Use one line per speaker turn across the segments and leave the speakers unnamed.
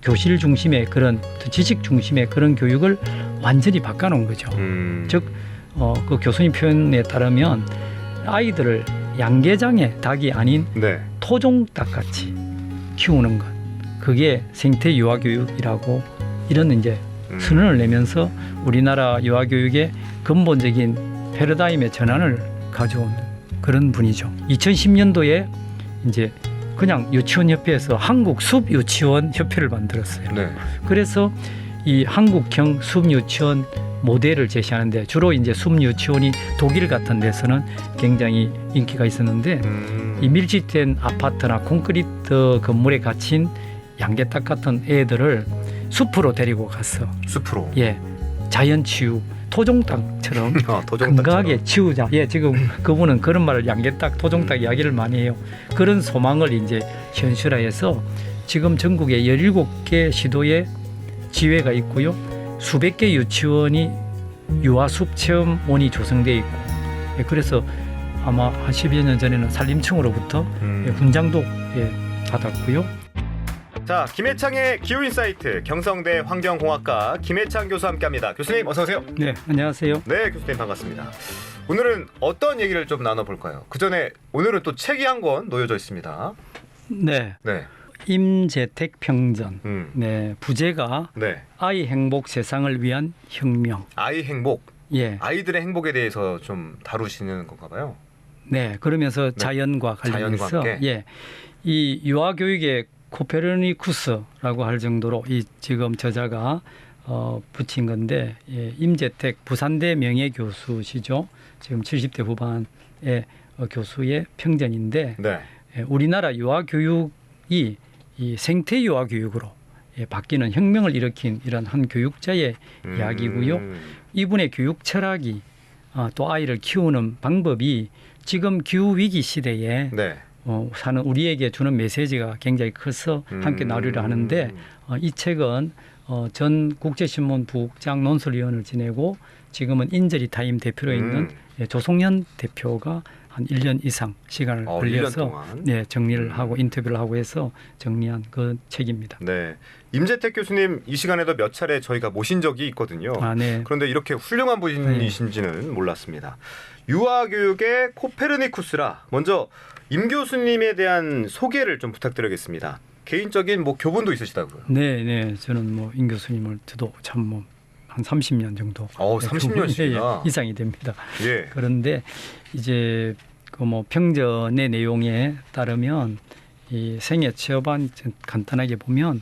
교실 중심의 그런 지식 중심의 그런 교육을 완전히 바꿔놓은 거죠. 즉, 그 교수님 표현에 따르면 아이들을 양계장의 닭이 아닌
네.
토종닭 같이 키우는 것, 그게 생태 유아 교육이라고 이런 이제 선언을 내면서 우리나라 유아 교육의 근본적인 패러다임의 전환을 가져온 그런 분이죠. 2010년도에 이제 그냥 유치원 협회에서 한국 숲 유치원 협회를 만들었어요.
네.
그래서 이 한국형 숲 유치원 모델을 제시하는데 주로 이제 숲 유치원이 독일 같은 데서는 굉장히 인기가 있었는데 이 밀집된 아파트나 콘크리트 건물에 갇힌 양계닭 같은 애들을 숲으로 데리고 갔어.
숲으로.
예, 자연 치유, 토종닭처럼
토종닭처럼.
건강하게 치우자. 예, 지금 그분은 그런 말을 양계닭, 토종닭 이야기를 많이 해요. 그런 소망을 이제 현실화해서 지금 전국에 17개 시도에 지회가 있고요. 수백 개 유치원이 유아숲 체험원이 조성돼 있고, 예, 그래서 아마 한 10여 년 전에는 산림청으로부터 예, 훈장도 예, 받았고요.
자, 김해창의 기후인사이트 경성대 환경공학과 김해창 교수와 함께합니다. 교수님 어서 오세요.
네, 안녕하세요.
네, 교수님 반갑습니다. 오늘은 어떤 얘기를 좀 나눠볼까요? 그 전에 오늘은 또 책이 한 권 놓여져 있습니다.
네,
네.
임재택 평전. 네, 부제가
네.
아이 행복 세상을 위한 혁명.
아이 행복.
예,
아이들의 행복에 대해서 좀 다루시는 건가 봐요.
네, 그러면서
네.
자연과 관련해서
자연과 함께.
예, 이 유아 교육의 코페르니쿠스라고 할 정도로 이 지금 저자가 붙인 건데, 예, 임재택 부산대 명예 교수시죠. 지금 70대 후반의 교수의 평전인데,
네.
예, 우리나라 유아 교육이 이 생태 유아 교육으로 예, 바뀌는 혁명을 일으킨 이런 한 교육자의 이야기고요. 이분의 교육 철학이 또 아이를 키우는 방법이 지금 기후 위기 시대에
네.
사는 우리에게 주는 메시지가 굉장히 커서 함께 나누려 하는데, 이 책은 전 국제신문 부국장 논설위원을 지내고 지금은 인저리 타임 대표로 있는 예, 조성현 대표가 한 1년 이상 시간을
1년
걸려서
동안.
네, 정리를 하고 인터뷰를 하고 해서 정리한 그 책입니다.
네. 임재택 교수님 이 시간에도 몇 차례 저희가 모신 적이 있거든요.
네.
그런데 이렇게 훌륭한 분이신지는 몰랐습니다. 유아 교육의 코페르니쿠스라. 먼저 임 교수님에 대한 소개를 좀 부탁드리겠습니다. 개인적인 뭐 교분도 있으시다고요?
네, 네. 저는 뭐 임 교수님을 저도 참 뭐 한 30년 정도
30년씩이나
이상이 됩니다.
예.
그런데 이제 그 뭐 평전의 내용에 따르면 이 생애 취업안 간단하게 보면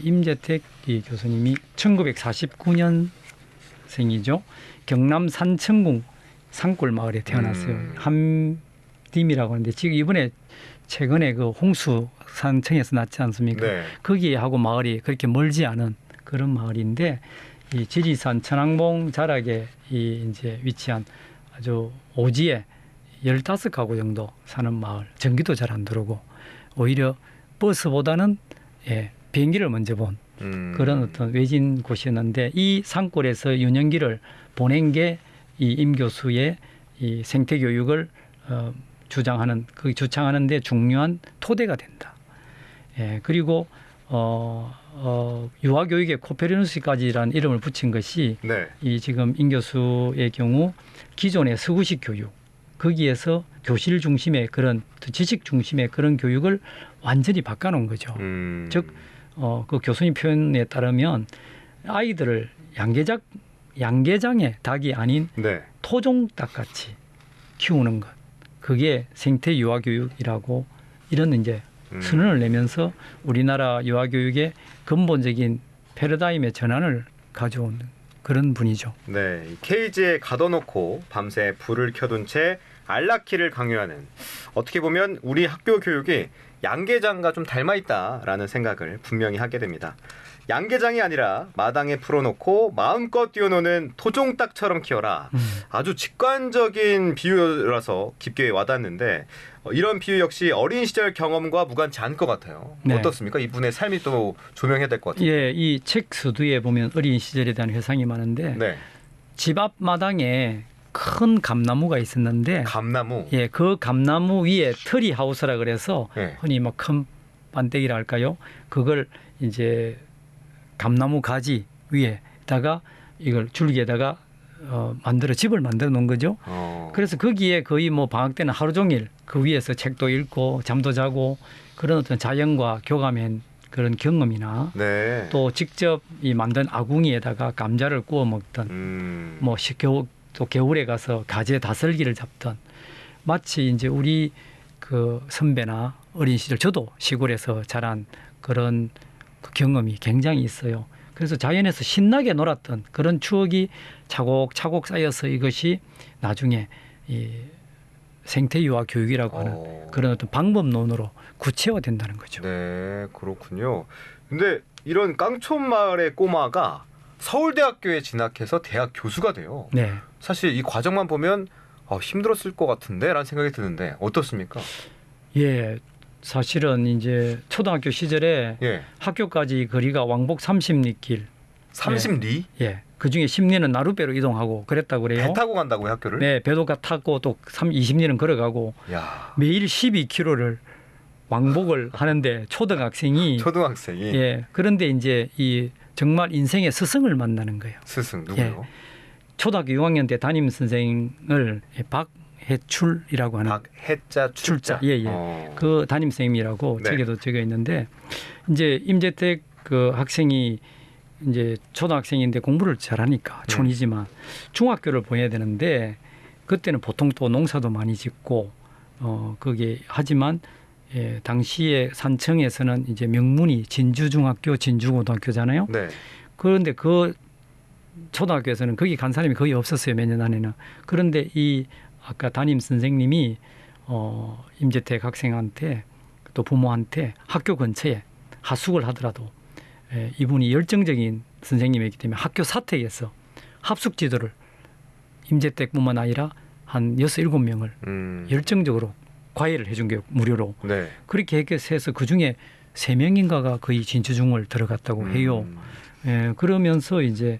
임재택 이 교수님이 1949년생이죠. 경남 산천군 산골 마을에 태어났어요. 함림이라고 하는데 지금 이번에 최근에 그 홍수산청에서 났지 않습니까?
네.
거기하고 마을이 그렇게 멀지 않은 그런 마을인데, 이 지리산 천왕봉 자락에 이 이제 위치한 아주 오지에 15가구 정도 사는 마을, 전기도 잘 안 들어오고 오히려 버스보다는 예, 비행기를 먼저 본 그런 어떤 외진 곳이었는데, 이 산골에서 유년기를 보낸 게 이 임 교수의 이 생태 교육을 주창하는데 중요한 토대가 된다. 예, 그리고 유아 교육의 코페르니쿠스까지라는 이름을 붙인 것이
네.
이 지금 임 교수의 경우 기존의 서구식 교육, 거기에서 교실 중심의 그런 지식 중심의 그런 교육을 완전히 바꿔놓은 거죠. 즉, 그 교수님 표현에 따르면 아이들을 양계장의 닭이 아닌
네.
토종닭 같이 키우는 것, 그게 생태 유아 교육이라고 이런 이제 선언을 내면서 우리나라 유아 교육의 근본적인 패러다임의 전환을 가져온 그런 분이죠.
네. 케이지에 가둬놓고 밤새 불을 켜둔 채 안락기를 강요하는, 어떻게 보면 우리 학교 교육이 양계장과 좀 닮아 있다라는 생각을 분명히 하게 됩니다. 양계장이 아니라 마당에 풀어놓고 마음껏 뛰어노는 토종닭처럼 키워라. 아주 직관적인 비유라서 깊게 와닿는데, 이런 비유 역시 어린 시절 경험과 무관치 않을 것 같아요.
네.
어떻습니까? 이분의 삶이 또 조명해야 될 것 같아요.
예, 이 책 서두에 보면 어린 시절에 대한 회상이 많은데,
네.
집 앞 마당에 큰 감나무가 있었는데,
감나무.
예, 그 감나무 위에 트리 하우스라 그래서
네.
흔히 막 큰 반대기라 할까요? 그걸 이제 감나무 가지 위에다가 이걸 줄기에다가 만들어 집을 만들어 놓은 거죠. 그래서 거기에 거의 뭐 방학 때는 하루 종일 그 위에서 책도 읽고 잠도 자고 그런 어떤 자연과 교감한 그런 경험이나
네.
또 직접 이 만든 아궁이에다가 감자를 구워 먹던 뭐 또 겨울에 가서 가재 다슬기를 잡던 마치 이제 우리 그 선배나 어린 시절 저도 시골에서 자란 그런 그 경험이 굉장히 있어요. 그래서 자연에서 신나게 놀았던 그런 추억이 차곡차곡 쌓여서 이것이 나중에 이 생태유아 교육이라고 하는 그런 어떤 방법론으로 구체화된다는 거죠.
네, 그렇군요. 근데 이런 깡촌 마을의 꼬마가 서울대학교에 진학해서 대학 교수가 돼요.
네.
사실 이 과정만 보면 힘들었을 것 같은데라는 생각이 드는데 어떻습니까?
예. 사실은 이제 초등학교 시절에
예.
학교까지 거리가 왕복 30리 길.
30리?
예. 그중에 10리는 나룻배로 이동하고 그랬다고 그래요.
배 타고 간다고요, 학교를?
네, 배도 타고 또 20리는 걸어가고
야.
매일 12km를 왕복을 하는데 초등학생이
초등학생이
예. 그런데 이제 이 정말 인생의 스승을 만나는 거예요.
스승 누구요?
초등학교 6학년 때 담임 선생을 박해출이라고 하는
박해자 출자.
예. 그 담임 선생님이라고
네.
책에도 적혀 있는데 이제 임재택 그 학생이 이제 초등학생인데 공부를 잘하니까 촌이지만 중학교를 보내야 되는데 그때는 보통 또 농사도 많이 짓고 그게 하지만 예, 당시에 산청에서는 이제 명문이 진주중학교, 진주고등학교잖아요.
네.
그런데 그 초등학교에서는 거기 간 사람이 거의 없었어요. 몇 년 안에는. 그런데 이 아까 담임 선생님이 임재택 학생한테 또 부모한테 학교 근처에 하숙을 하더라도 이분이 열정적인 선생님이기 때문에 학교 사택에서 합숙 지도를 임재택뿐만 아니라 한 6, 7명을 열정적으로 과외를 해준 게 무료로.
네.
그렇게 해서 그중에 3명인가가 거의 진주중을 들어갔다고 해요. 예, 그러면서 이제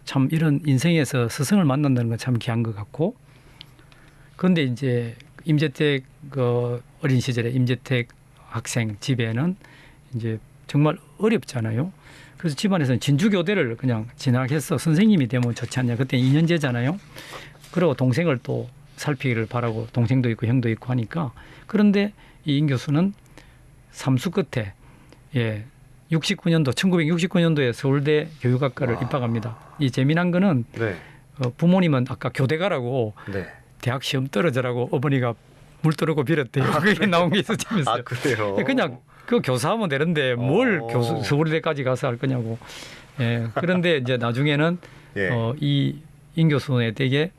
참 이런 인생에서 스승을 만난다는 건 참 귀한 것 같고, 그런데 이제 임재택 어린 시절에 임재택 학생 집에는 이제 정말 어렵잖아요. 그래서 집안에서는 진주교대를 그냥 진학해서 선생님이 되면 좋지 않냐. 그때 2년제잖아요. 그리고 동생을 또 살피기를 바라고 동생도 있고 형도 있고 하니까. 그런데 이 임 교수는 삼수 끝에 1969년도에 서울대 교육학과를 입학합니다. 이 재미난 거는
네.
부모님은 아까 교대가라고
네.
대학 시험 떨어져라고 어머니가 물 떠르고 빌었대요. 그게 나온 게 있었다면서요.
아, 그래요?
그냥 그 교사하면 되는데 뭘 서울대까지 가서 할 거냐고. 예. 그런데 이제 나중에는 이 임 교수의 댁에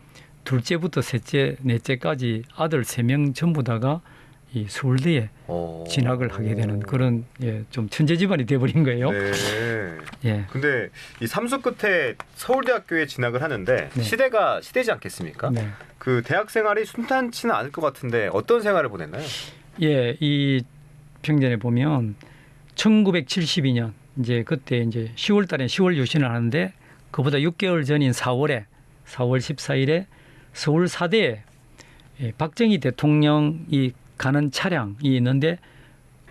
둘째부터 셋째, 넷째까지 아들 3명 전부 다가 이 서울대에 진학을 하게 되는 그런 좀 천재 집안이 돼버린 거예요.
네.
예.
근데 이 삼수 끝에 서울대학교에 진학을 하는데
네.
시대가 시대지 않겠습니까?
네.
그 대학 생활이 순탄치는 않을 것 같은데 어떤 생활을 보냈나요?
예, 이 평전에 보면 1972년 이제 그때 이제 10월 달에 10월 유신을 하는데 그보다 6개월 전인 4월 14일에 서울 사대에 박정희 대통령이 가는 차량이 있는데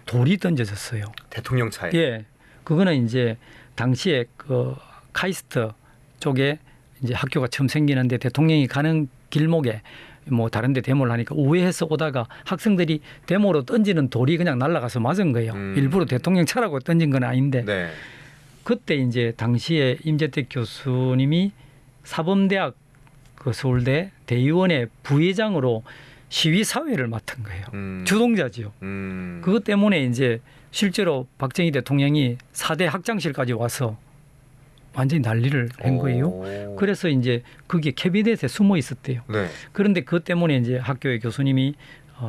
돌이 던져졌어요.
대통령 차에.
예. 그거는 이제 당시에 그 카이스트 쪽에 이제 학교가 처음 생기는데 대통령이 가는 길목에 뭐 다른 데 데모를 하니까 우회해서 오다가 학생들이 데모로 던지는 돌이 그냥 날아가서 맞은 거예요. 일부러 대통령 차라고 던진 건 아닌데.
네.
그때 이제 당시에 임재택 교수님이 사범대학 그 서울대 대의원의 부회장으로 시위 사회를 맡은 거예요. 주동자지요. 그것 때문에 이제 실제로 박정희 대통령이 4대 학장실까지 와서 완전히 난리를 한 거예요. 그래서 이제 그게 캐비넷에 숨어 있었대요.
네.
그런데 그것 때문에 이제 학교의 교수님이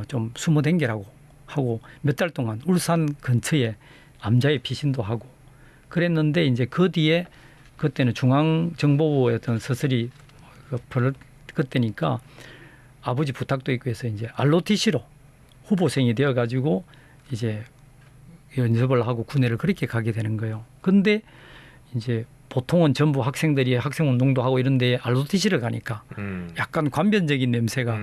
좀 숨어 댕기라고 하고 몇 달 동안 울산 근처에 암자의 피신도 하고 그랬는데 이제 그 뒤에 그때는 중앙정보부의 어떤 서슬이 그때니까 아버지 부탁도 있고 해서 이제 ROTC로 후보생이 되어가지고 이제 연습을 하고 군대를 그렇게 가게 되는 거예요. 근데 이제 보통은 전부 학생들이 학생운동도 하고 이런데 ROTC를 가니까 약간 관변적인 냄새가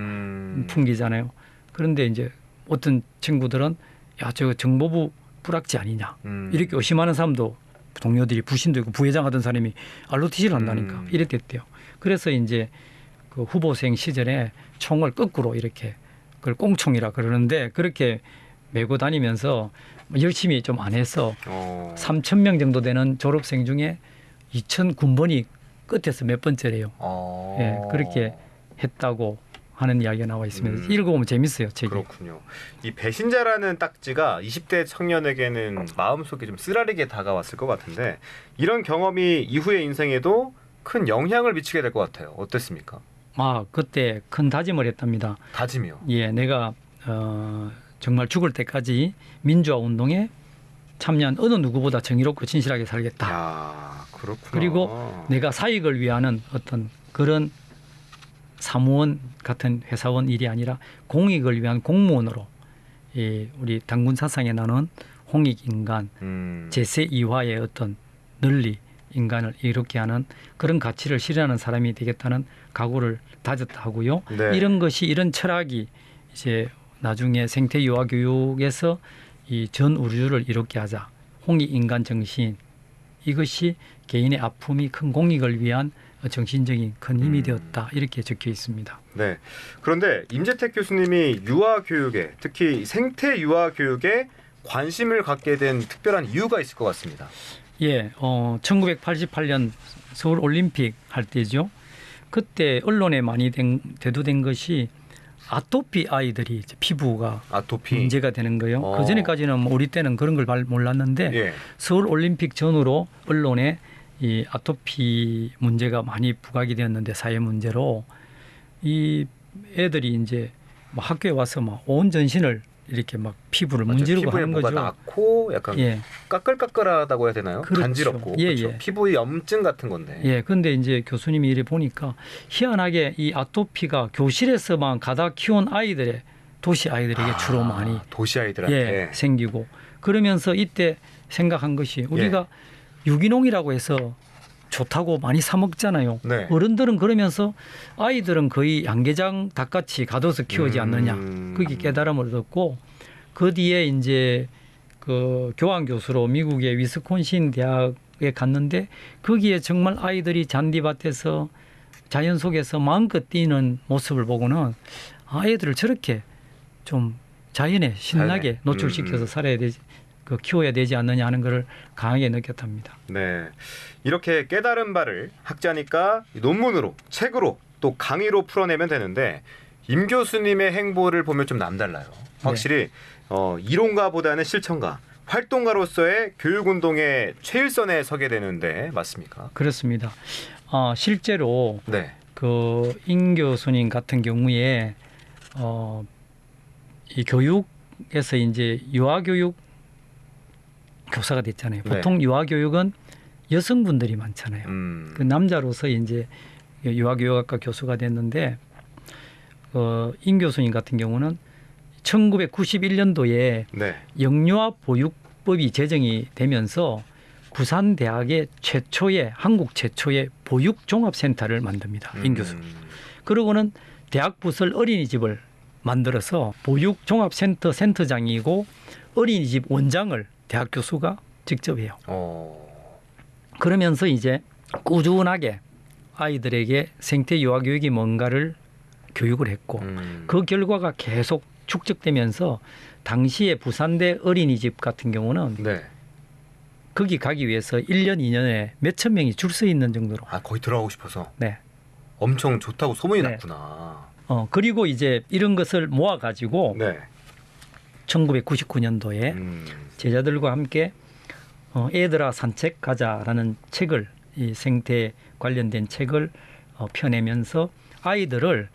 풍기잖아요. 그런데 이제 어떤 친구들은 야, 저 정보부 뿌락지 아니냐 이렇게 의심하는 사람도 동료들이 부신도 있고 부회장 하던 사람이 알로티시를 한다니까 이랬댔대요. 그래서 이제 그 후보생 시절에 총을 거꾸로 이렇게 그걸 꽁총이라 그러는데 그렇게 메고 다니면서 열심히 좀 안 해서 3,000명 정도 되는 졸업생 중에 2,000 군번이 끝에서 몇 번째래요. 예, 그렇게 했다고 하는 이야기가 나와 있습니다. 읽어보면 재밌어요, 책이.
그렇군요. 이 배신자라는 딱지가 20대 청년에게는 마음속에 좀 쓰라리게 다가왔을 것 같은데 이런 경험이 이후의 인생에도 큰 영향을 미치게 될 것 같아요. 어땠습니까?
아, 그때 큰 다짐을 했답니다.
다짐이요?
예, 내가 정말 죽을 때까지 민주화 운동에 참여한 어느 누구보다 정의롭고 진실하게 살겠다.
야, 그렇구나.
그리고 내가 사익을 위하는 어떤 그런 사무원 같은 회사원 일이 아니라 공익을 위한 공무원으로 우리 당군 사상에 나눈 홍익인간, 제세 이화의 어떤 널리 인간을 이롭게 하는 그런 가치를 실현하는 사람이 되겠다는 각오를 다졌다 하고요.
네.
이런 철학이 이제 나중에 생태 유아 교육에서 이 전 우주를 이롭게 하자. 홍익인간 정신 이것이 개인의 아픔이 큰 공익을 위한 정신적인 큰 힘이 되었다. 이렇게 적혀 있습니다.
네. 그런데 임재택 교수님이 유아 교육에 특히 생태 유아 교육에 관심을 갖게 된 특별한 이유가 있을 것 같습니다.
예, 1988년 서울 올림픽 할 때죠. 그때 언론에 많이 대두된 것이 아토피 아이들이 이제 피부가
아토피
문제가 되는 거예요. 그 전에까지는 뭐 우리 때는 그런 걸 몰랐는데
예.
서울 올림픽 전후로 언론에 이 아토피 문제가 많이 부각이 되었는데 사회 문제로 이 애들이 이제 뭐 학교에 와서 막 온 전신을 이렇게 막 피부를 문지르고 하는 거죠.
피부에 낙고 약간
예.
까끌까끌하다고 해야 되나요?
그렇죠.
간지럽고
예,
그렇죠.
예.
피부의 염증 같은 건데.
예, 근데 이제 교수님이 이래 보니까 희한하게 이 아토피가 교실에서만 가다 키운 아이들의 도시 아이들에게 주로 많이
도시 아이들한테
예, 생기고 그러면서 이때 생각한 것이 우리가 유기농이라고 해서 좋다고 많이 사 먹잖아요.
네.
어른들은 그러면서 아이들은 거의 양계장 닭같이 가둬서 키우지 않느냐. 그게 깨달음을 얻었고 그 뒤에 이제 그 교환 교수로 미국의 위스콘신 대학에 갔는데 거기에 정말 아이들이 잔디밭에서 자연 속에서 마음껏 뛰는 모습을 보고는 아이들을 저렇게 좀 자연에 신나게 노출시켜서 살아야 되지. 키워야 되지 않느냐 하는 것을 강하게 느꼈답니다.
네, 이렇게 깨달은 바를 학자니까 논문으로, 책으로 또 강의로 풀어내면 되는데 임 교수님의 행보를 보면 좀 남달라요. 확실히 이론가보다는 실천가, 활동가로서의 교육운동의 최일선에 서게 되는데 맞습니까?
그렇습니다. 실제로
네.
그 임 교수님 같은 경우에 이 교육에서 이제 유아교육 교사가 됐잖아요. 보통 유아교육은 여성분들이 많잖아요. 그 남자로서 이제 유아교육학과 교수가 됐는데 임 교수님 같은 경우는 1991년도에 영유아 보육법이 제정이 되면서 부산대학의 한국 최초의 보육종합센터를 만듭니다. 임 교수. 그러고는 대학 부설 어린이집을 만들어서 보육종합센터 센터장이고 어린이집 원장을 대학 교수가 직접 해요. 그러면서 이제 꾸준하게 아이들에게 생태 유아 교육이 뭔가를 교육을 했고 그 결과가 계속 축적되면서 당시에 부산대 어린이집 같은 경우는 거기 가기 위해서 1년, 2년에 몇천 명이 줄 서 있는 정도로.
거기 들어가고 싶어서?
네.
엄청 좋다고 소문이 났구나.
그리고 이제 이런 것을 모아가지고 1999년도에 제자들과 함께 애들아 산책 가자라는 책을 이 생태 관련된 책을 펴내면서 아이들을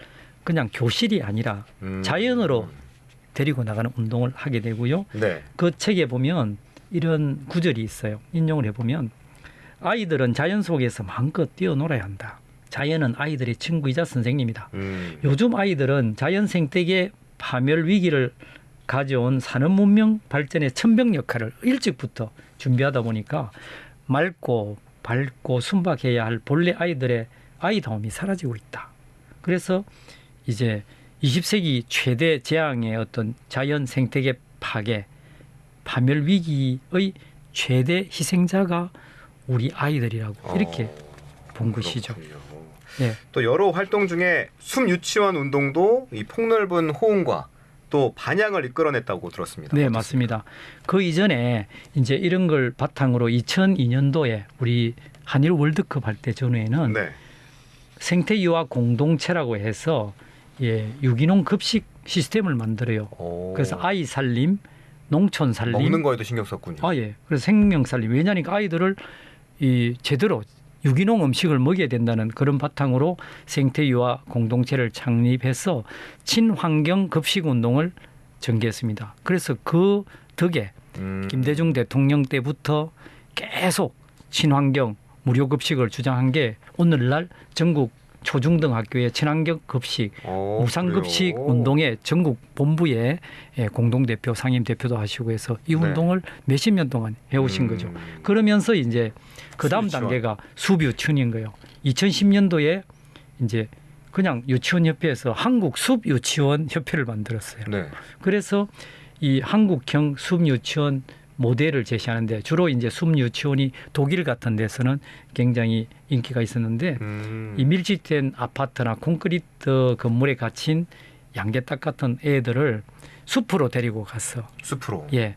그냥 교실이 아니라 자연으로 데리고 나가는 운동을 하게 되고요. 그 책에 보면 이런 구절이 있어요. 인용을 해보면 아이들은 자연 속에서 마음껏 뛰어놀아야 한다. 자연은 아이들의 친구이자 선생님이다. 요즘 아이들은 자연 생태계 파멸 위기를 가져온 산업 문명 발전의 천병 역할을 일찍부터 준비하다 보니까 맑고 밝고 순박해야 할 본래 아이들의 아이다움이 사라지고 있다. 그래서 이제 20세기 최대 재앙의 어떤 자연 생태계 파괴 파멸 위기의 최대 희생자가 우리 아이들이라고 이렇게 본 것이죠.
그렇군요.
예.
또 여러 활동 중에 숨 유치원 운동도 이 폭넓은 호응과 또 반향을 이끌어냈다고 들었습니다.
네,
어떻습니까?
맞습니다. 그 이전에 이제 이런 걸 바탕으로 2002년도에 우리 한일 월드컵 할 때 전후에는
네.
생태유아 공동체라고 해서 유기농 급식 시스템을 만들어요. 그래서 아이 살림, 농촌 살림,
먹는 거에도 신경 썼군요.
그래서 생명 살림. 왜냐하니까 아이들을 제대로 유기농 음식을 먹여야 된다는 그런 바탕으로 생태유아 공동체를 창립해서 친환경 급식 운동을 전개했습니다. 그래서 그 덕에 김대중 대통령 때부터 계속 친환경 무료 급식을 주장한 게 오늘날 전국 초중등 학교의 친환경 급식, 무상 급식 운동의 전국 본부의 공동대표, 상임대표도 하시고 해서 이 운동을 몇십 년 동안 해오신 거죠. 그러면서 이제 그 다음 단계가 숲유치원인 거예요. 2010년도에 이제 그냥 유치원협회에서 한국 숲유치원 협회를 만들었어요.
네.
그래서 이 한국형 숲유치원 모델을 제시하는데 주로 이제 숲유치원이 독일 같은 데서는 굉장히 인기가 있었는데 이 밀집된 아파트나 콘크리트 건물에 갇힌 양계딱 같은 애들을 숲으로 데리고 갔어.
숲으로.
예,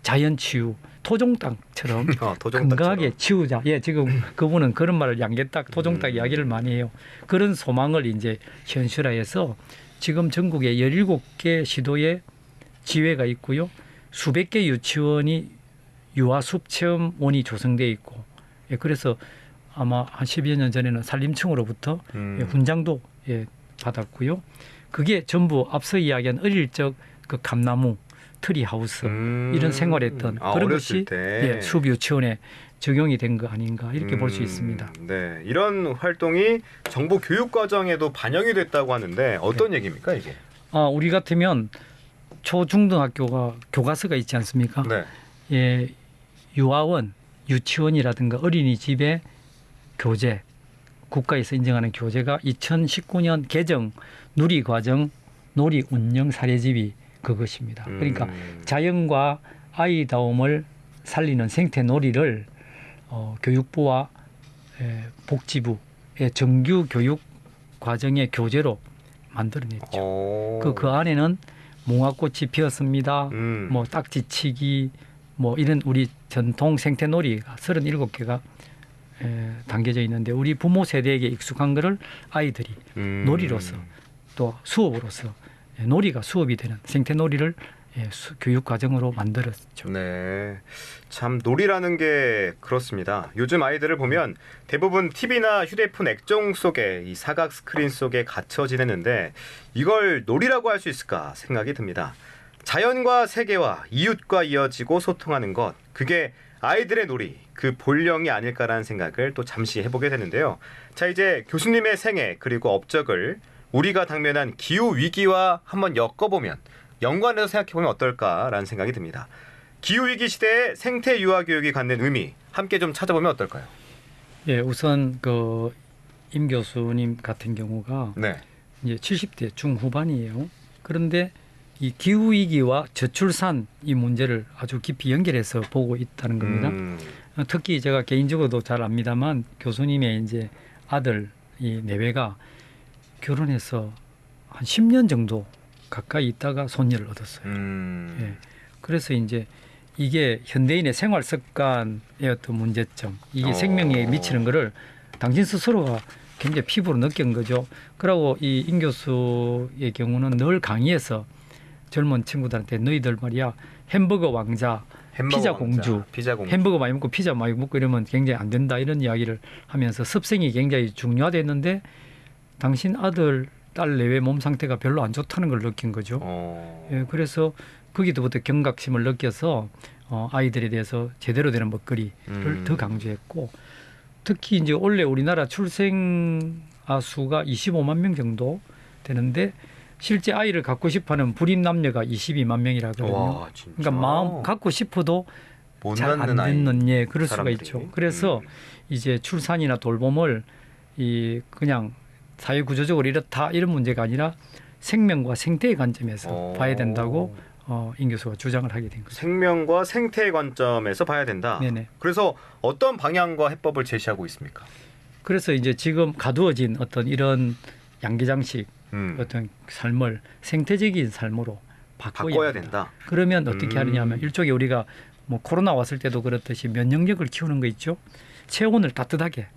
자연 치유, 토종 땅처럼
토종땅처럼.
건강하게 치우자. 예, 지금 그분은 그런 말을 양계딱, 토종 땅 이야기를 많이 해요. 그런 소망을 이제 현실화해서 지금 전국에 17개 시도에 지회가 있고요. 수백 개 유치원이 유아숲 체험원이 조성돼 있고, 그래서 아마 한 10여 년 전에는 산림청으로부터 훈장도 받았고요. 그게 전부 앞서 이야기한 어릴 적 그 감나무, 트리하우스 이런 생활했던 그런 것이 숲 유치원에 적용이 된 거 아닌가 이렇게 볼 수 있습니다.
네, 이런 활동이 정부 교육 과정에도 반영이 됐다고 하는데 어떤 얘기입니까 이게?
우리 같으면 초중등학교가 교과서가 있지 않습니까?
네.
예, 유아원, 유치원이라든가 어린이집의 교재, 국가에서 인정하는 교재가 2019년 개정 누리과정 놀이운영 사례집이 그것입니다. 그러니까 자연과 아이다움을 살리는 생태놀이를 교육부와 복지부의 정규 교육 과정의 교재로 만들어냈죠. 그 안에는 무화꽃이 피었습니다. 뭐 딱지치기, 뭐 이런 우리 전통 생태놀이가 37개가 담겨져 있는데 우리 부모 세대에게 익숙한 거를 아이들이 놀이로서 또 수업으로서 놀이가 수업이 되는 생태놀이를 교육 과정으로 만들었죠.
네, 참 놀이라는 게 그렇습니다. 요즘 아이들을 보면 대부분 TV나 휴대폰 액정 속에 이 사각 스크린 속에 갇혀 지내는데 이걸 놀이라고 할 수 있을까 생각이 듭니다. 자연과 세계와 이웃과 이어지고 소통하는 것, 그게 아이들의 놀이, 그 본령이 아닐까라는 생각을 또 잠시 해보게 되는데요. 자, 이제 교수님의 생애 그리고 업적을 우리가 당면한 기후 위기와 한번 엮어보면 연관해서 생각해보면 어떨까라는 생각이 듭니다. 기후 위기 시대에 생태 유아 교육이 갖는 의미 함께 좀 찾아보면 어떨까요?
예, 우선 그 임 교수님 같은 경우가 이제 70대 중후반이에요. 그런데 이 기후 위기와 저출산 이 문제를 아주 깊이 연결해서 보고 있다는 겁니다. 특히 제가 개인적으로도 잘 압니다만 교수님의 이제 아들 이 내외가 결혼해서 한 10년 정도 가까이 있다가 손녀를 얻었어요. 예. 그래서 이제 이게 현대인의 생활 습관의 어떤 문제점, 이게 생명에 미치는 거를 당신 스스로가 굉장히 피부로 느낀 거죠. 그러고 이 임 교수의 경우는 늘 강의에서 젊은 친구들한테 너희들 말이야 햄버거 왕자, 피자 공주, 햄버거 많이 먹고 피자 많이 먹고 이러면 굉장히 안 된다 이런 이야기를 하면서 습생이 굉장히 중요하다했는데 당신 아들, 딸 내외 몸 상태가 별로 안 좋다는 걸 느낀 거죠. 예, 그래서 거기서부터 경각심을 느껴서 아이들에 대해서 제대로 되는 먹거리를 더 강조했고 특히 이제 원래 우리나라 출생아 수가 25만 명 정도 되는데 실제 아이를 갖고 싶어하는 불임 남녀가 22만 명이라거든요.
와,
그러니까 마음 갖고 싶어도 잘 안 듣는 그럴 사람들이. 수가 있죠. 그래서 이제 출산이나 돌봄을 그냥 사회 구조적으로 이렇다 이런 문제가 아니라 생명과 생태의 관점에서 봐야 된다고 임 교수가 주장을 하게 된 거죠.
생명과 생태의 관점에서 봐야 된다.
네네.
그래서 어떤 방향과 해법을 제시하고 있습니까?
그래서 이제 지금 가두어진 어떤 이런 양계장식 어떤 삶을 생태적인 삶으로
바꿔야 된다.
그러면 어떻게 하느냐면 일종의 우리가 뭐 코로나 왔을 때도 그렇듯이 면역력을 키우는 거 있죠. 체온을 따뜻하게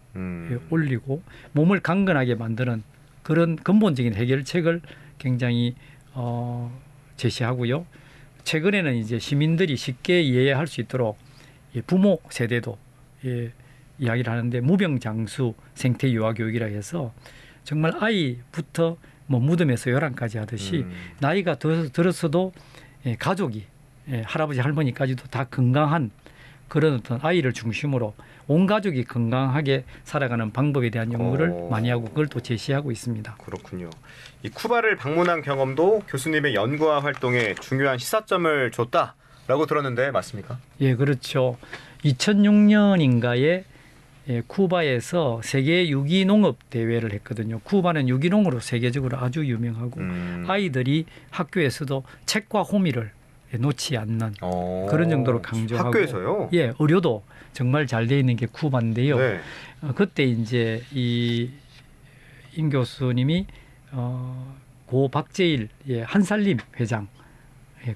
올리고 몸을 강건하게 만드는 그런 근본적인 해결책을 굉장히 제시하고요. 최근에는 이제 시민들이 쉽게 이해할 수 있도록 부모 세대도 이야기를 하는데 무병장수 생태 유아 교육이라 해서 정말 아이부터 뭐 무덤에서 요란까지 하듯이 나이가 들었어도 가족이 할아버지 할머니까지도 다 건강한 그런 어떤 아이를 중심으로 온 가족이 건강하게 살아가는 방법에 대한 연구를 많이 하고 그걸 또 제시하고 있습니다.
그렇군요. 이 쿠바를 방문한 경험도 교수님의 연구와 활동에 중요한 시사점을 줬다라고 들었는데 맞습니까?
예, 그렇죠. 2006년인가에 쿠바에서 세계 유기농업 대회를 했거든요. 쿠바는 유기농으로 세계적으로 아주 유명하고 아이들이 학교에서도 책과 호미를 놓지 않는 그런 정도로 강조하고
학교에서요?
예, 의료도 정말 잘 돼 있는 게 쿠바인데요.
네.
그때 이제 이 임 교수님이 고 박재일 한살림 회장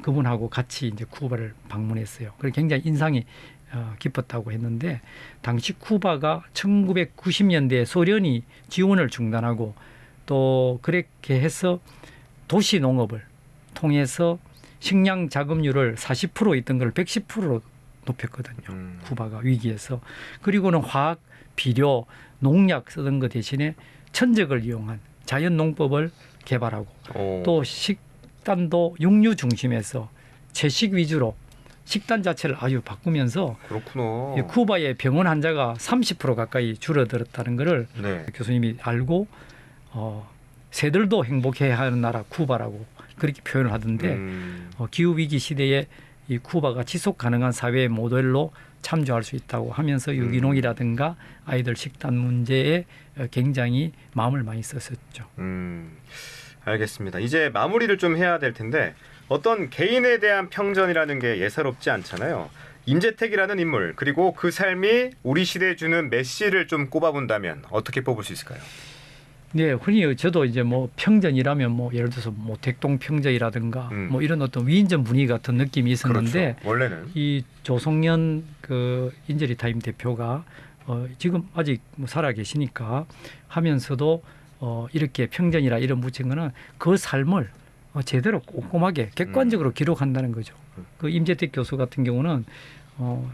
그분하고 같이 이제 쿠바를 방문했어요. 그래서 굉장히 인상이 깊었다고 했는데 당시 쿠바가 1990년대에 소련이 지원을 중단하고 또 그렇게 해서 도시 농업을 통해서 식량 자급률을 40% 있던 걸 110%로 높였거든요. 쿠바가 위기에서. 그리고는 화학, 비료, 농약 쓰던 것 대신에 천적을 이용한 자연 농법을 개발하고 또 식단도 육류 중심에서 채식 위주로 식단 자체를 아주 바꾸면서
그렇구나.
쿠바의 병원 환자가 30% 가까이 줄어들었다는 것을
네.
교수님이 알고 새들도 행복해야 하는 나라 쿠바라고 그렇게 표현을 하던데 기후 위기 시대에 이 쿠바가 지속 가능한 사회의 모델로 참조할 수 있다고 하면서 유기농이라든가 아이들 식단 문제에 굉장히 마음을 많이 썼었죠.
알겠습니다. 이제 마무리를 좀 해야 될 텐데 어떤 개인에 대한 평전이라는 게 예사롭지 않잖아요. 임재택이라는 인물 그리고 그 삶이 우리 시대에 주는 메시지를 좀 꼽아본다면 어떻게 뽑을 수 있을까요?
네, 흔히 저도 이제 뭐 평전이라면 뭐 예를 들어서 뭐 대동 평전이라든가 뭐 이런 어떤 위인전 분위기 같은 느낌이 있었는데
그렇죠. 원래는
이 조성년 그 인저리타임 대표가 지금 아직 뭐 살아 계시니까 하면서도 이렇게 평전이라 이름 붙인 거는 그 삶을 제대로 꼼꼼하게 객관적으로 기록한다는 거죠. 그 임재택 교수 같은 경우는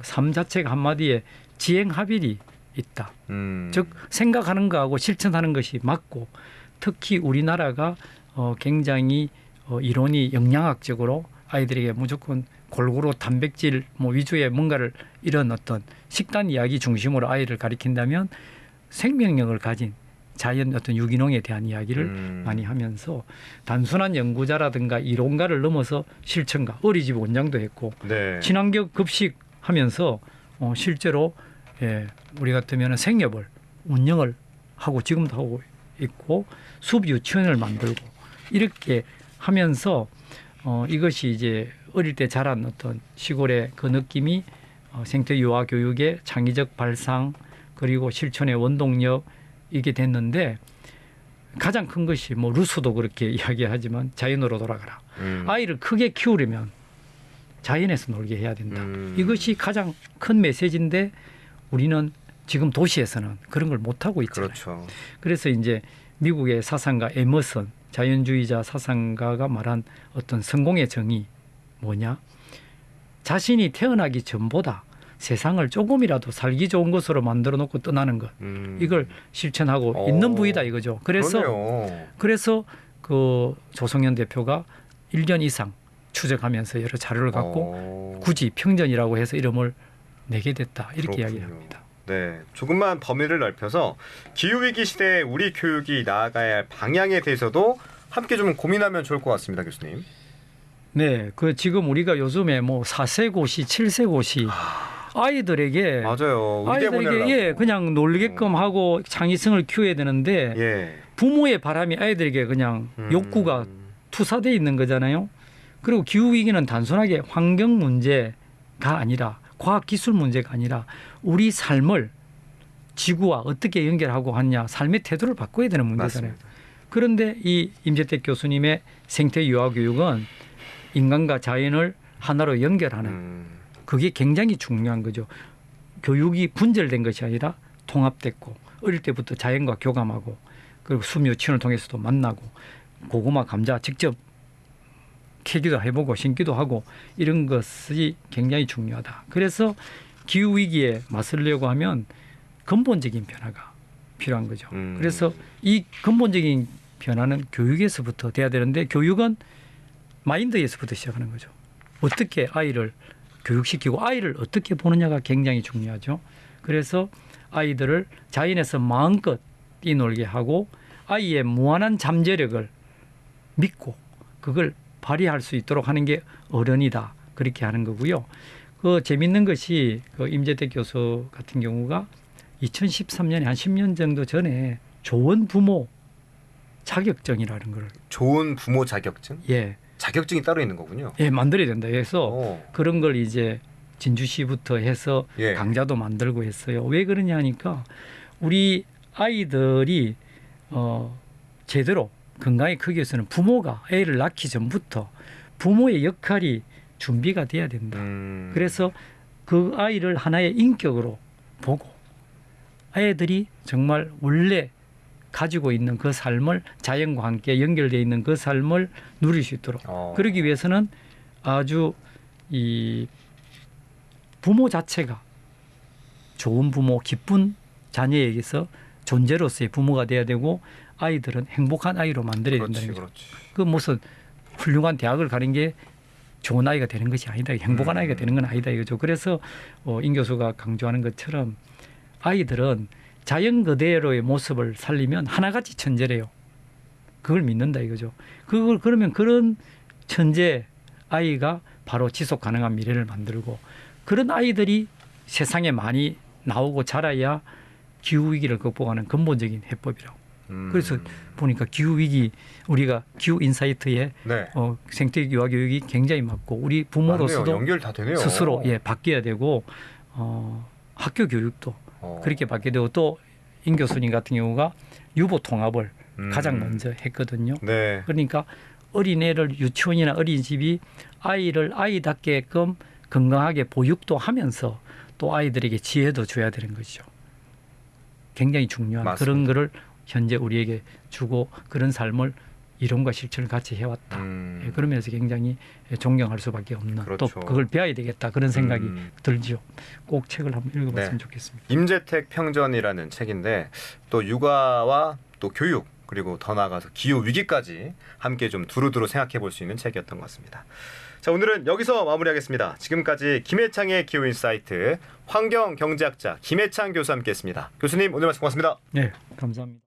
삶 자체가 한마디에 지행합일이 있다. 즉 생각하는 거하고 실천하는 것이 맞고 특히 우리나라가 굉장히 이론이 영양학적으로 아이들에게 무조건 골고루 단백질 뭐 위주의 뭔가를 이런 어떤 식단 이야기 중심으로 아이를 가리킨다면 생명력을 가진 자연 어떤 유기농에 대한 이야기를 많이 하면서 단순한 연구자라든가 이론가를 넘어서 실천가 어린이집 원장도 했고
네.
친환경 급식 하면서 실제로 우리 같으면 생협을 운영을 하고 지금도 하고 있고 숲 유치원을 만들고 이렇게 하면서 이것이 이제 어릴 때 자란 어떤 시골의 그 느낌이 생태 유아 교육의 창의적 발상 그리고 실천의 원동력 이게 됐는데 가장 큰 것이 뭐 루소도 그렇게 이야기하지만 자연으로 돌아가라. 아이를 크게 키우려면 자연에서 놀게 해야 된다. 이것이 가장 큰 메시지인데 우리는 지금 도시에서는 그런 걸 못하고 있잖아요.
그렇죠.
그래서 이제 미국의 사상가 에머슨 자연주의자 사상가가 말한 어떤 성공의 정의 뭐냐? 자신이 태어나기 전보다 세상을 조금이라도 살기 좋은 것으로 만들어 놓고 떠나는 것. 이걸 실천하고 있는 부이다 이거죠. 그래서 그 조성현 대표가 1년 이상 추적하면서 여러 자료를 갖고 굳이 평전이라고 해서 이름을 내게 됐다. 이렇게 이야기합니다.
네, 조금만 범위를 넓혀서 기후위기 시대에 우리 교육이 나아가야 할 방향에 대해서도 함께 좀 고민하면 좋을 것 같습니다, 교수님.
네, 그 지금 우리가 요즘에 뭐 4세 고시, 7세 고시 아이들에게
맞아요.
아이들에게 그냥 놀게끔 하고 창의성을 키워야 되는데 부모의 바람이 아이들에게 그냥 욕구가 투사돼 있는 거잖아요. 그리고 기후 위기는 단순하게 환경 문제가 아니라 과학 기술 문제가 아니라 우리 삶을 지구와 어떻게 연결하고 하냐, 삶의 태도를 바꿔야 되는 문제잖아요.
맞습니다.
그런데 이 임재택 교수님의 생태 유아 교육은 인간과 자연을 하나로 연결하는 그게 굉장히 중요한 거죠. 교육이 분절된 것이 아니라 통합됐고 어릴 때부터 자연과 교감하고 그리고 숨 유치원을 통해서도 만나고 고구마, 감자 직접 캐기도 해보고 심기도 하고 이런 것이 굉장히 중요하다. 그래서 기후 위기에 맞서려고 하면 근본적인 변화가 필요한 거죠. 그래서 이 근본적인 변화는 교육에서부터 돼야 되는데 교육은 마인드에서부터 시작하는 거죠. 어떻게 아이를 교육시키고 아이를 어떻게 보느냐가 굉장히 중요하죠. 그래서 아이들을 자연에서 마음껏 뛰놀게 하고 아이의 무한한 잠재력을 믿고 그걸 발휘할 수 있도록 하는 게 어른이다. 그렇게 하는 거고요. 그 재밌는 것이 그 임재택 교수 같은 경우가 2013년에 한 10년 정도 전에 좋은 부모 자격증이라는 걸
좋은 부모 자격증?
예,
자격증이 따로 있는 거군요.
예 만들어야 된다. 그래서
오.
그런 걸 이제 진주시부터 해서
예.
강좌도 만들고 했어요. 왜 그러냐 하니까 우리 아이들이 제대로 건강에 크기 위해서는 부모가 애를 낳기 전부터 부모의 역할이 준비가 돼야 된다. 그래서 그 아이를 하나의 인격으로 보고 아이들이 정말 원래 가지고 있는 그 삶을 자연과 함께 연결되어 있는 그 삶을 누릴 수 있도록 그러기 위해서는 아주 이 부모 자체가 좋은 부모, 기쁜 자녀에게서 존재로서의 부모가 돼야 되고 아이들은 행복한 아이로 만들어야 된다는 거죠.
그렇지.
그 무슨 훌륭한 대학을 가는 게 좋은 아이가 되는 것이 아니다. 행복한 아이가 되는 건 아니다 이거죠. 그래서 임 교수가 강조하는 것처럼 아이들은 자연 그대로의 모습을 살리면 하나같이 천재래요. 그걸 믿는다 이거죠. 그걸 그러면 그런 천재 아이가 바로 지속 가능한 미래를 만들고 그런 아이들이 세상에 많이 나오고 자라야 기후 위기를 극복하는 근본적인 해법이라고. 그래서 보니까 기후 위기 우리가 기후 인사이트에
네.
생태 유아 교육이 굉장히 맞고 우리 부모로서도
맞네요. 연결 다 되네요.
스스로 바뀌어야 되고 학교 교육도 그렇게 바뀌게 되고 또 임 교수님 같은 경우가 유보 통합을 가장 먼저 했거든요.
네.
그러니까 어린애를 유치원이나 어린이집이 아이를 아이답게끔 건강하게 보육도 하면서 또 아이들에게 지혜도 줘야 되는 것이죠. 굉장히 중요한
맞습니다.
그런 거를 현재 우리에게 주고 그런 삶을 이론과 실천을 같이 해왔다. 그러면서 굉장히 존경할 수밖에 없는
그렇죠.
또 그걸 배워야 되겠다 그런 생각이 들죠. 꼭 책을 한번 읽어봤으면
네.
좋겠습니다.
임재택 평전이라는 책인데 또 육아와 또 교육 그리고 더 나아가서 기후 위기까지 함께 좀 두루두루 생각해 볼 수 있는 책이었던 것 같습니다. 자, 오늘은 여기서 마무리하겠습니다. 지금까지 김해창의 기후 인사이트 환경경제학자 김해창 교수와 함께했습니다. 교수님 오늘 말씀 고맙습니다.
네, 감사합니다.